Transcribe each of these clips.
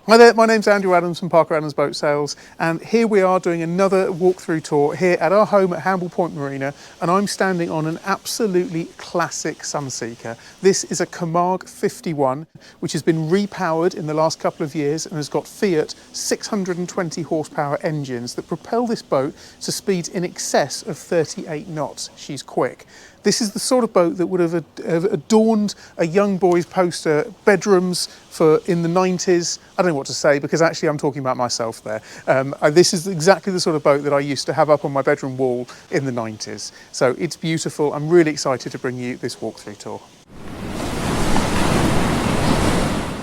Hi there, my name's Andrew Adams from Parker Adams Boat Sales, and here we are doing another walkthrough tour here at our home at Hamble Point Marina, and I'm standing on an absolutely classic Sunseeker. This is a Camargue 51, which has been repowered in the last couple of years and has got Fiat 620 horsepower engines that propel this boat to speeds in excess of 38 knots. She's quick. This is the sort of boat that would have adorned a young boy's poster bedrooms in the 90s. I don't know what to say because actually I'm talking about myself there. This is exactly the sort of boat that I used to have up on my bedroom wall in the 90s. So it's beautiful. I'm really excited to bring you this walkthrough tour.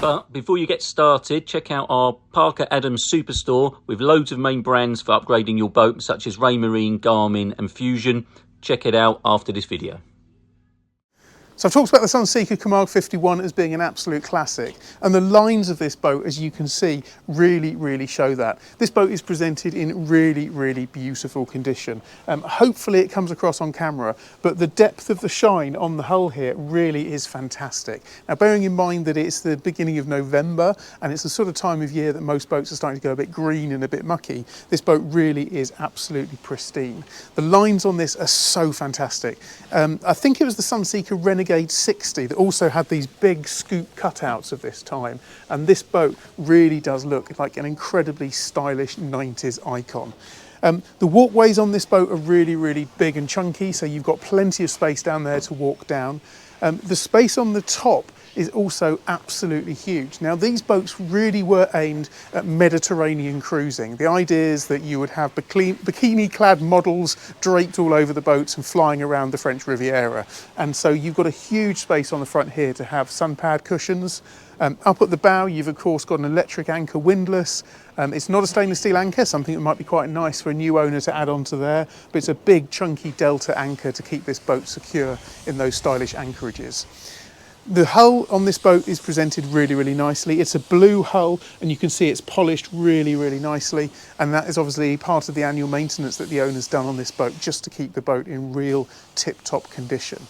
But before you get started, check out our Parker Adams Superstore with loads of main brands for upgrading your boat, such as Raymarine, Garmin and Fusion. Check it out after this video. So I've talked about the Sunseeker Camargue 51 as being an absolute classic, and the lines of this boat, as you can see, really show that. This boat is presented in really beautiful condition. Hopefully it comes across on camera, but the depth of the shine on the hull here really is fantastic. Now, bearing in mind that it's the beginning of November and it's the sort of time of year that most boats are starting to go a bit green and a bit mucky, this boat really is absolutely pristine. The lines on this are so fantastic. I think it was the Sunseeker Renegade 60 that also had these big scoop cutouts of this time, and this boat really does look like an incredibly stylish 90s icon. The walkways on this boat are really big and chunky, so you've got plenty of space down there to walk down. The space on the top is also absolutely huge. Now, these boats really were aimed at Mediterranean cruising. The idea is that you would have bikini-clad models draped all over the boats and flying around the French Riviera. And so you've got a huge space on the front here to have sunpad cushions. Up at the bow, you've of course got an electric anchor windlass. It's not a stainless steel anchor, something that might be quite nice for a new owner to add onto there, but it's a big chunky delta anchor to keep this boat secure in those stylish anchorages. The hull on this boat is presented really nicely. It's a blue hull, and you can see it's polished really nicely, and that is obviously part of the annual maintenance that the owner's done on this boat, just to keep the boat in real tip-top condition.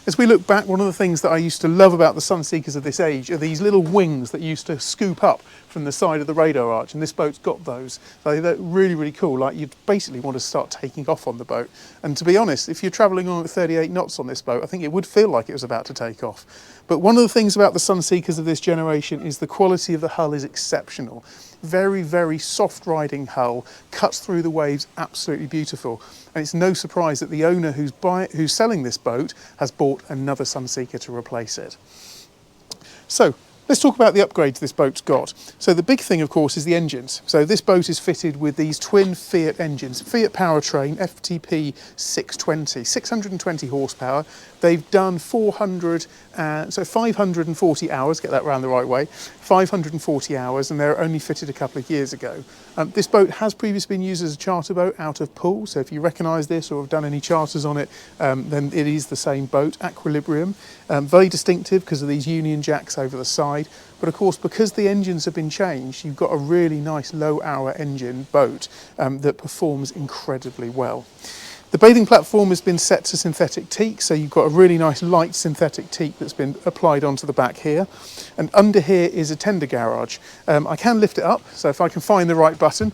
As we look back, one of the things that I used to love about the Sunseekers of this age are these little wings that used to scoop up from the side of the radar arch, and this boat's got those. So they're really cool, like you'd basically want to start taking off on the boat. And to be honest, if you're travelling on at 38 knots on this boat, I think it would feel like it was about to take off. But one of the things about the Sunseekers of this generation is the quality of the hull is exceptional. Very soft riding hull, cuts through the waves, absolutely beautiful. And it's no surprise that the owner who's selling this boat has bought another Sunseeker to replace it. So let's talk about the upgrades this boat's got. So the big thing, of course, is the engines. So this boat is fitted with these twin Fiat engines, Fiat powertrain, FTP 620, 620 horsepower. They've done 540 hours, get that round the right way, 540 hours, and they're only fitted a couple of years ago. This boat has previously been used as a charter boat out of pool, so if you recognise this or have done any charters on it, then it is the same boat, Equilibrium. Very distinctive because of these Union Jacks over the side, but of course because the engines have been changed, you've got a really nice low hour engine boat that performs incredibly well. The bathing platform has been set to synthetic teak, so you've got a really nice light synthetic teak that's been applied onto the back here. And under here is a tender garage. I can lift it up, so if I can find the right button.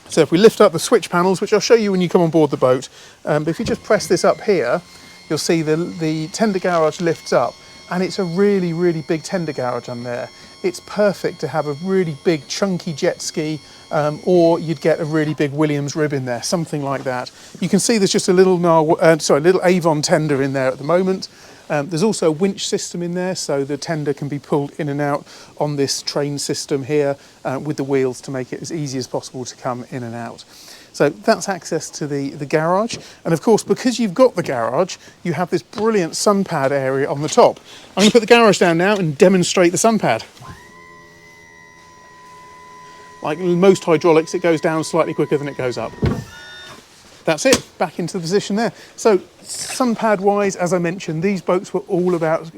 So if we lift up the switch panels, which I'll show you when you come on board the boat, but if you just press this up here, you'll see the tender garage lifts up, and it's a really big tender garage on there. It's perfect to have a really big chunky jet ski, or you'd get a really big Williams rib in there, something like that. You can see there's just a little Avon tender in there at the moment. There's also a winch system in there, so the tender can be pulled in and out on this train system here with the wheels to make it as easy as possible to come in and out. So that's access to the garage. And of course, because you've got the garage, you have this brilliant sunpad area on the top. I'm going to put the garage down now and demonstrate the sunpad. Like most hydraulics, it goes down slightly quicker than it goes up. that's it, back into the position there. So sunpad wise, as I mentioned, these boats were all about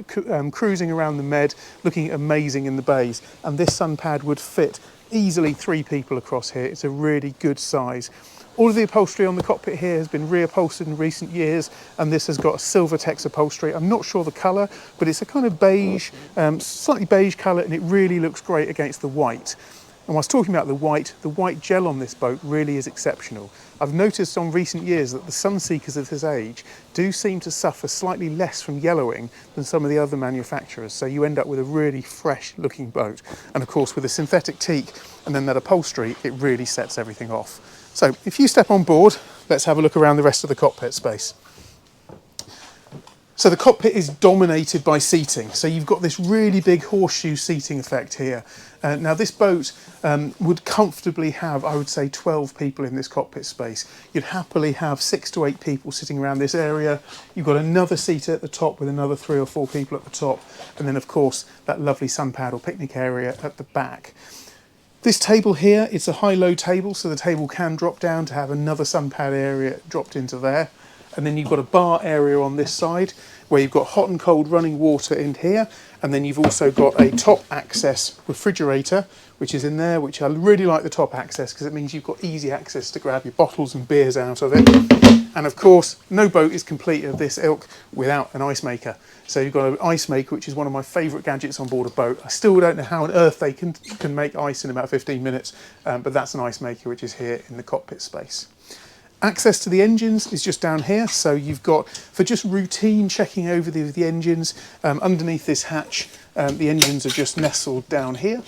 cruising around the Med, looking amazing in the bays, and this sunpad would fit easily 3 people across here. It's a really good size. All of the upholstery on the cockpit here has been reupholstered in recent years, and this has got a Silvertex upholstery. I'm not sure the colour, but it's a kind of beige, slightly beige colour, and it really looks great against the white. And whilst talking about the white gel on this boat really is exceptional. I've noticed on recent years that the Sunseekers of this age do seem to suffer slightly less from yellowing than some of the other manufacturers, so you end up with a really fresh looking boat. And of course with the synthetic teak and then that upholstery, it really sets everything off. So if you step on board, let's have a look around the rest of the cockpit space. So the cockpit is dominated by seating. So you've got this really big horseshoe seating effect here. Now this boat would comfortably have, I would say, 12 people in this cockpit space. You'd happily have 6 to 8 people sitting around this area. You've got another seater at the top with another 3 or 4 people at the top. And then of course, that lovely sunpad or picnic area at the back. This table here, it's a high-low table, so the table can drop down to have another sunpad area dropped into there. And then you've got a bar area on this side where you've got hot and cold running water in here, and then you've also got a top access refrigerator which is in there, which I really like the top access because it means you've got easy access to grab your bottles and beers out of it. And of course, no boat is complete of this ilk without an ice maker. So you've got an ice maker, which is one of my favourite gadgets on board a boat. I still don't know how on earth they can make ice in about 15 minutes, but that's an ice maker which is here in the cockpit space. Access to the engines is just down here, so you've got, for just routine checking over the engines, underneath this hatch, the engines are just nestled down here.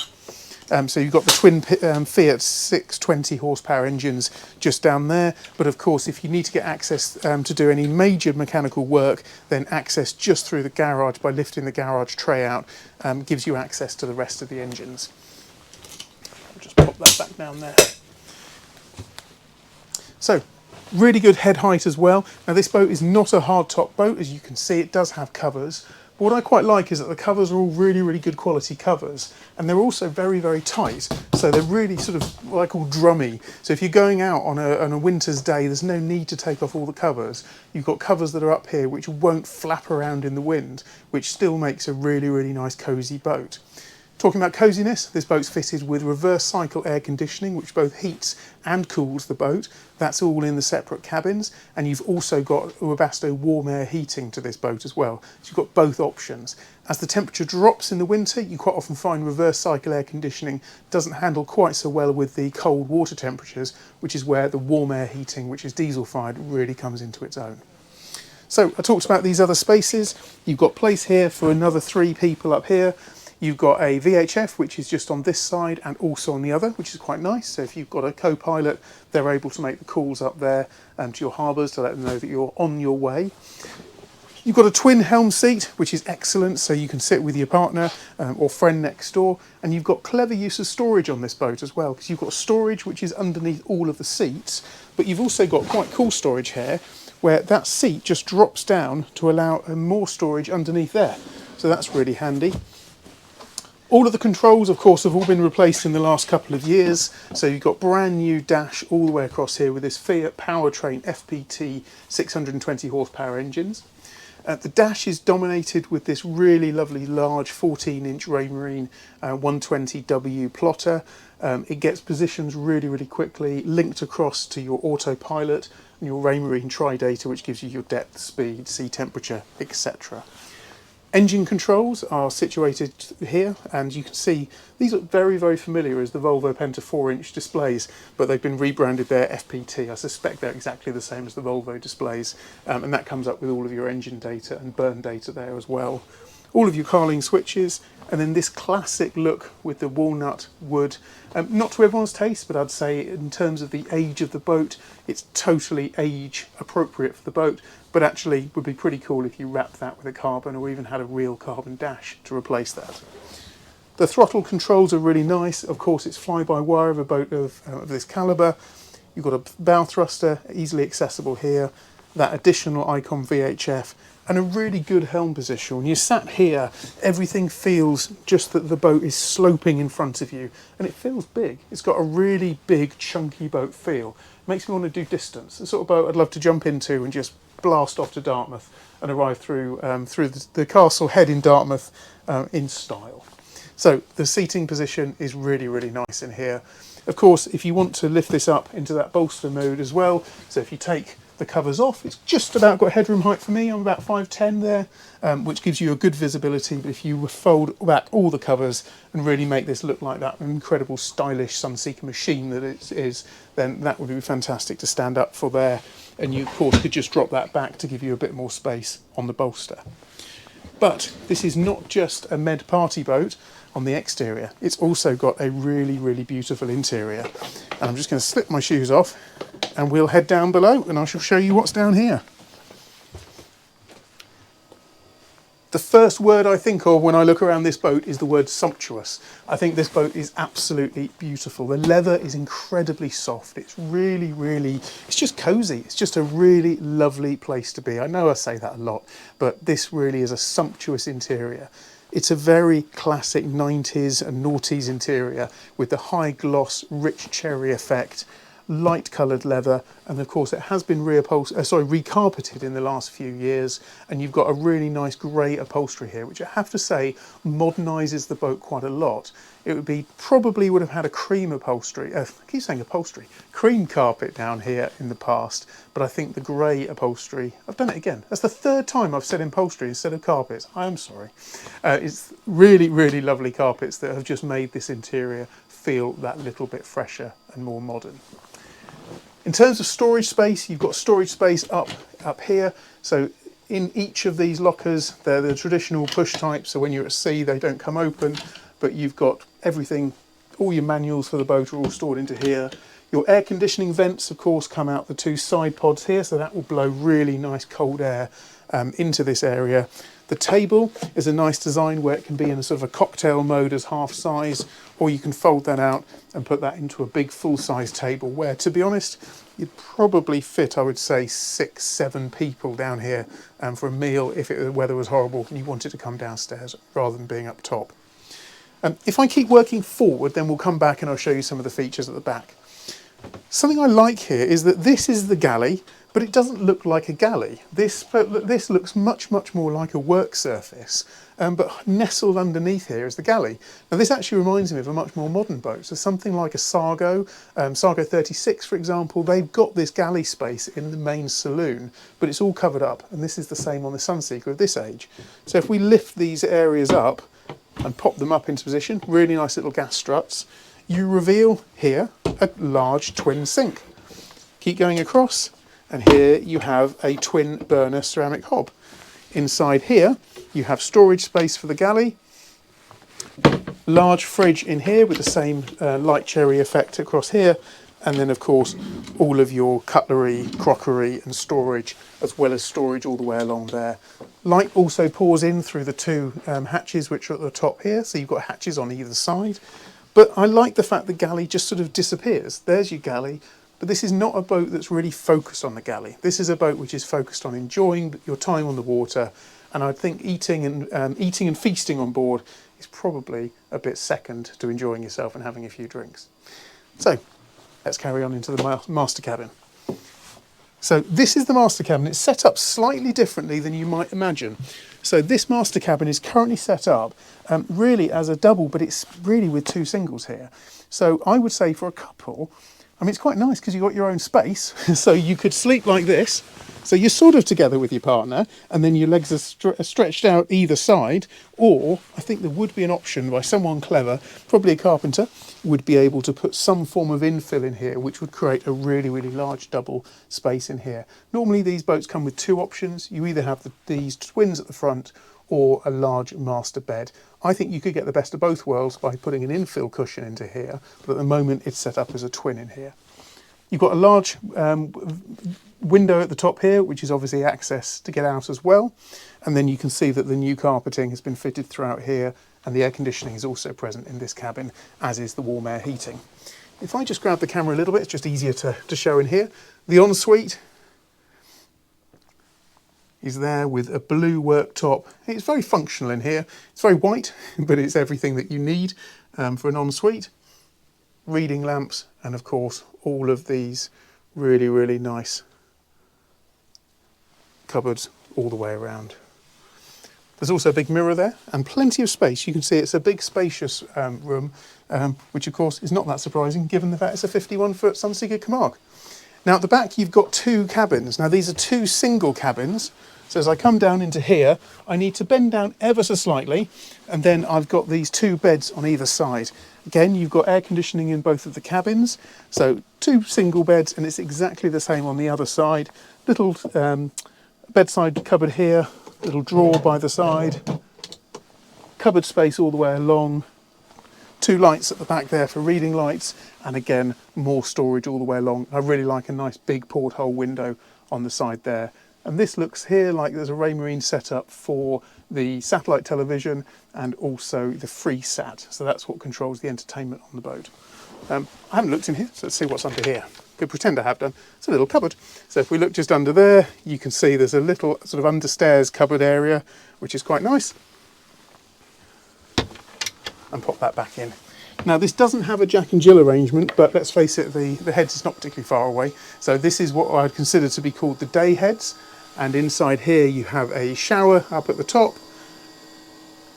So you've got the twin Fiat 620 horsepower engines just down there, but of course if you need to get access to do any major mechanical work, then access just through the garage by lifting the garage tray out gives you access to the rest of the engines. I'll just pop that back down there. So, really good head height as well. Now this boat is not a hardtop boat, as you can see it does have covers. But what I quite like is that the covers are all really good quality covers, and they're also very tight, so they're really sort of what I call drummy. So if you're going out on a winter's day, there's no need to take off all the covers. You've got covers that are up here which won't flap around in the wind, which still makes a really nice cosy boat. Talking about coziness, this boat's fitted with reverse cycle air conditioning, which both heats and cools the boat. That's all in the separate cabins, and you've also got Webasto warm air heating to this boat as well. So you've got both options. As the temperature drops in the winter, you quite often find reverse cycle air conditioning doesn't handle quite so well with the cold water temperatures, which is where the warm air heating, which is diesel fired, really comes into its own. So I talked about these other spaces. You've got place here for another 3 people up here. You've got a VHF, which is just on this side and also on the other, which is quite nice. So if you've got a co-pilot, they're able to make the calls up there to your harbours to let them know that you're on your way. You've got a twin helm seat, which is excellent, so you can sit with your partner or friend next door. And you've got clever use of storage on this boat as well, because you've got storage which is underneath all of the seats, but you've also got quite cool storage here, where that seat just drops down to allow more storage underneath there. So that's really handy. All of the controls, of course, have all been replaced in the last couple of years. So you've got brand new dash all the way across here with this Fiat Powertrain FPT 620 horsepower engines. The dash is dominated with this really lovely large 14-inch Raymarine 120W plotter. It gets positions really quickly, linked across to your autopilot and your Raymarine tri-data, which gives you your depth, speed, sea temperature, etc. Engine controls are situated here, and you can see these look very familiar as the Volvo Penta 4-inch displays, but they've been rebranded there FPT. I suspect they're exactly the same as the Volvo displays, and that comes up with all of your engine data and burn data there as well. All of your Carling switches, and then this classic look with the walnut wood. Not to everyone's taste, but I'd say in terms of the age of the boat, it's totally age appropriate for the boat, but actually would be pretty cool if you wrapped that with a carbon or even had a real carbon dash to replace that. The throttle controls are really nice. Of course, it's fly-by-wire of a boat of this calibre. You've got a bow thruster, easily accessible here, that additional Icon VHF, and a really good helm position. When you're sat here, everything feels just that the boat is sloping in front of you, and it feels big. It's got a really big, chunky boat feel. It makes me want to do distance. The sort of boat I'd love to jump into and just blast off to Dartmouth and arrive through the castle head in Dartmouth in style. So the seating position is really, really nice in here. Of course, if you want to lift this up into that bolster mode as well, so if you take the covers off, it's just about got headroom height for me. I'm about 5'10" there, which gives you a good visibility. But if you fold back all the covers and really make this look like that incredible stylish Sunseeker machine that it is, then that would be fantastic to stand up for there. And you, of course, could just drop that back to give you a bit more space on the bolster. But this is not just a med party boat on the exterior. It's also got a really, really beautiful interior. And I'm just going to slip my shoes off and we'll head down below and I shall show you what's down here. The first word I think of when I look around this boat is the word sumptuous. I think this boat is absolutely beautiful. The leather is incredibly soft. It's really, really, it's just cozy. It's just a really lovely place to be. I know I say that a lot, but this really is a sumptuous interior. It's a very classic 90s and noughties interior with the high gloss, rich cherry effect, light coloured leather, and of course it has been recarpeted in the last few years, and you've got a really nice grey upholstery here, which I have to say modernises the boat quite a lot. It would have had a cream upholstery, I keep saying upholstery, cream carpet down here in the past, but I think the grey upholstery, I've done it again, that's the third time I've said upholstery instead of carpets, I am sorry. It's really, really lovely carpets that have just made this interior feel that little bit fresher and more modern. In terms of storage space, you've got storage space up here. So in each of these lockers, they're the traditional push type. So when you're at sea, they don't come open, but you've got everything, all your manuals for the boat are all stored into here. Your air conditioning vents, of course, come out the two side pods here. So that will blow really nice cold air into this area. The table is a nice design where it can be in a sort of a cocktail mode as half size, or you can fold that out and put that into a big full-size table where, to be honest, you'd probably fit, I would say, 6-7 people down here for a meal if the weather was horrible and you wanted to come downstairs rather than being up top. If I keep working forward, then we'll come back and I'll show you some of the features at the back. Something I like here is that this is the galley, but it doesn't look like a galley. This looks much, much more like a work surface, but nestled underneath here is the galley. Now this actually reminds me of a much more modern boat. So something like a Sargo, Sargo 36 for example, they've got this galley space in the main saloon, but it's all covered up, and this is the same on the Sunseeker of this age. So if we lift these areas up and pop them up into position, really nice little gas struts, you reveal here a large twin sink. Keep going across, and here you have a twin burner ceramic hob. Inside here you have storage space for the galley, large fridge in here with the same light cherry effect across here, and then of course all of your cutlery, crockery and storage, as well as storage all the way along there. Light also pours in through the two hatches which are at the top here, so you've got hatches on either side. But I like the fact the galley just sort of disappears. There's your galley. But this is not a boat that's really focused on the galley. This is a boat which is focused on enjoying your time on the water, and I think eating and feasting on board is probably a bit second to enjoying yourself and having a few drinks. So let's carry on into the master cabin. So this is the master cabin. It's set up slightly differently than you might imagine. So this master cabin is currently set up really as a double, but it's really with two singles here. So I would say for a couple, I mean, it's quite nice because you've got your own space. So you could sleep like this. So you're sort of together with your partner, and then your legs are stretched out either side. Or I think there would be an option by someone clever, probably a carpenter, would be able to put some form of infill in here, which would create a really, really large double space in here. Normally these boats come with two options. You either have these twins at the front or a large master bed. I think you could get the best of both worlds by putting an infill cushion into here, but at the moment it's set up as a twin in here. You've got a large window at the top here, which is obviously access to get out as well. And then you can see that the new carpeting has been fitted throughout here, and the air conditioning is also present in this cabin, as is the warm air heating. If I just grab the camera a little bit, it's just easier to show in here. The ensuite is there with a blue worktop. It's very functional in here. It's very white, but it's everything that you need for an ensuite. Reading lamps, and of course all of these really, really nice cupboards all the way around. There's also a big mirror there and plenty of space. You can see it's a big spacious room, which of course is not that surprising given the fact it's a 51-foot Sunseeker Camargue. Now at the back you've got two cabins. Now these are two single cabins, so as I come down into here I need to bend down ever so slightly, and then I've got these two beds on either side. Again, you've got air conditioning in both of the cabins, so two single beds, and it's exactly the same on the other side. Little bedside cupboard here, little drawer by the side, cupboard space all the way along, two lights at the back there for reading lights, and again more storage all the way along. I really like a nice big porthole window on the side there. And this looks here like there's a Raymarine setup for the satellite television and also the free sat. So that's what controls the entertainment on the boat. I haven't looked in here, so let's see what's under here. Could pretend I have done. It's a little cupboard. So if we look just under there, you can see there's a little sort of understairs cupboard area, which is quite nice. And pop that back in. Now this doesn't have a Jack and Jill arrangement, but let's face it, the heads is not particularly far away. So this is what I'd consider to be called the day heads. And inside here you have a shower up at the top.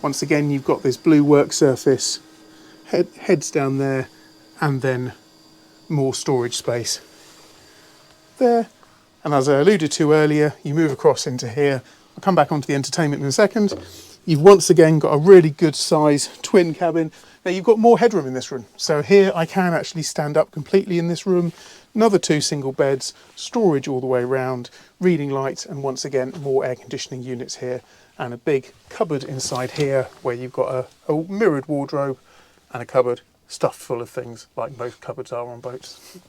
Once again you've got this blue work surface, heads down there, and then more storage space there. And as I alluded to earlier, you move across into here. I'll come back onto the entertainment in a second. You've once again got a really good size twin cabin. Now you've got more headroom in this room. So here I can actually stand up completely in this room. Another two single beds, storage all the way around, reading lights, and once again more air conditioning units here, and a big cupboard inside here where you've got a mirrored wardrobe and a cupboard stuffed full of things like most cupboards are on boats.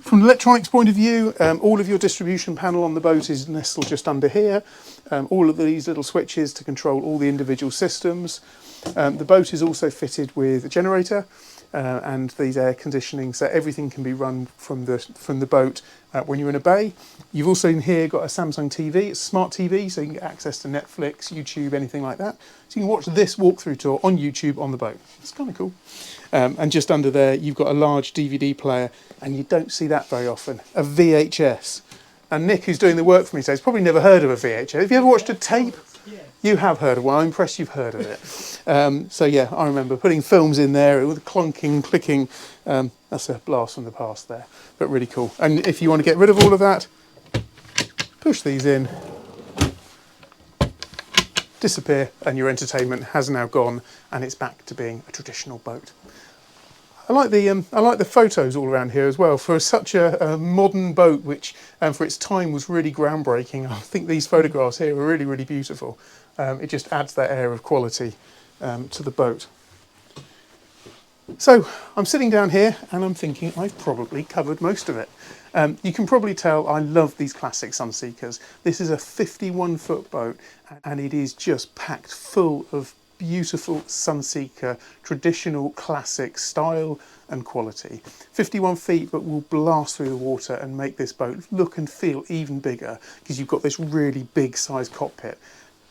From the electronics point of view, all of your distribution panel on the boat is nestled just under here. All of these little switches to control all the individual systems. The boat is also fitted with a generator and these air conditioning, so everything can be run from the boat when you're in a bay. You've also in here got a Samsung TV. It's a smart TV, so you can get access to Netflix, YouTube, anything like that. So you can watch this walkthrough tour on YouTube on the boat. It's kind of cool. And just under there you've got a large DVD player, and you don't see that very often, a VHS. And Nick, who's doing the work for me today, has probably never heard of a VHS. Have you ever watched a tape? You have heard of one. I'm impressed you've heard of it. So yeah, I remember putting films in there with clonking, clicking. That's a blast from the past there, but really cool. And if you want to get rid of all of that, push these in, disappear, and your entertainment has now gone, and it's back to being a traditional boat. I like the photos all around here as well. For such a modern boat, which for its time was really groundbreaking, I think these photographs here are really, really beautiful. It just adds that air of quality to the boat. So I'm sitting down here and I'm thinking I've probably covered most of it. You can probably tell I love these classic Sunseekers. This is a 51-foot boat, and it is just packed full of beautiful Sunseeker traditional classic style and quality. 51 feet, but will blast through the water and make this boat look and feel even bigger because you've got this really big size cockpit.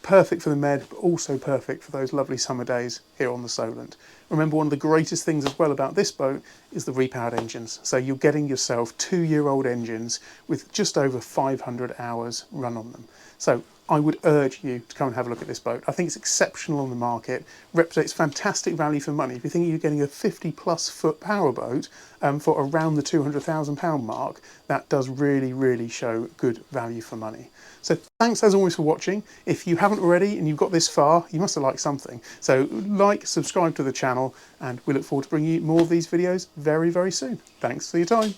Perfect for the med, but also perfect for those lovely summer days here on the Solent. Remember, one of the greatest things as well about this boat is the repowered engines. So you're getting yourself 2-year-old engines with just over 500 hours run on them. So I would urge you to come and have a look at this boat. I think it's exceptional on the market, represents fantastic value for money. If you're thinking you're getting a 50+ foot powerboat for around the £200,000 mark, that does really, really show good value for money. So thanks as always for watching. If you haven't already and you've got this far, you must have liked something. So like, subscribe to the channel, and we look forward to bringing you more of these videos very, very soon. Thanks for your time.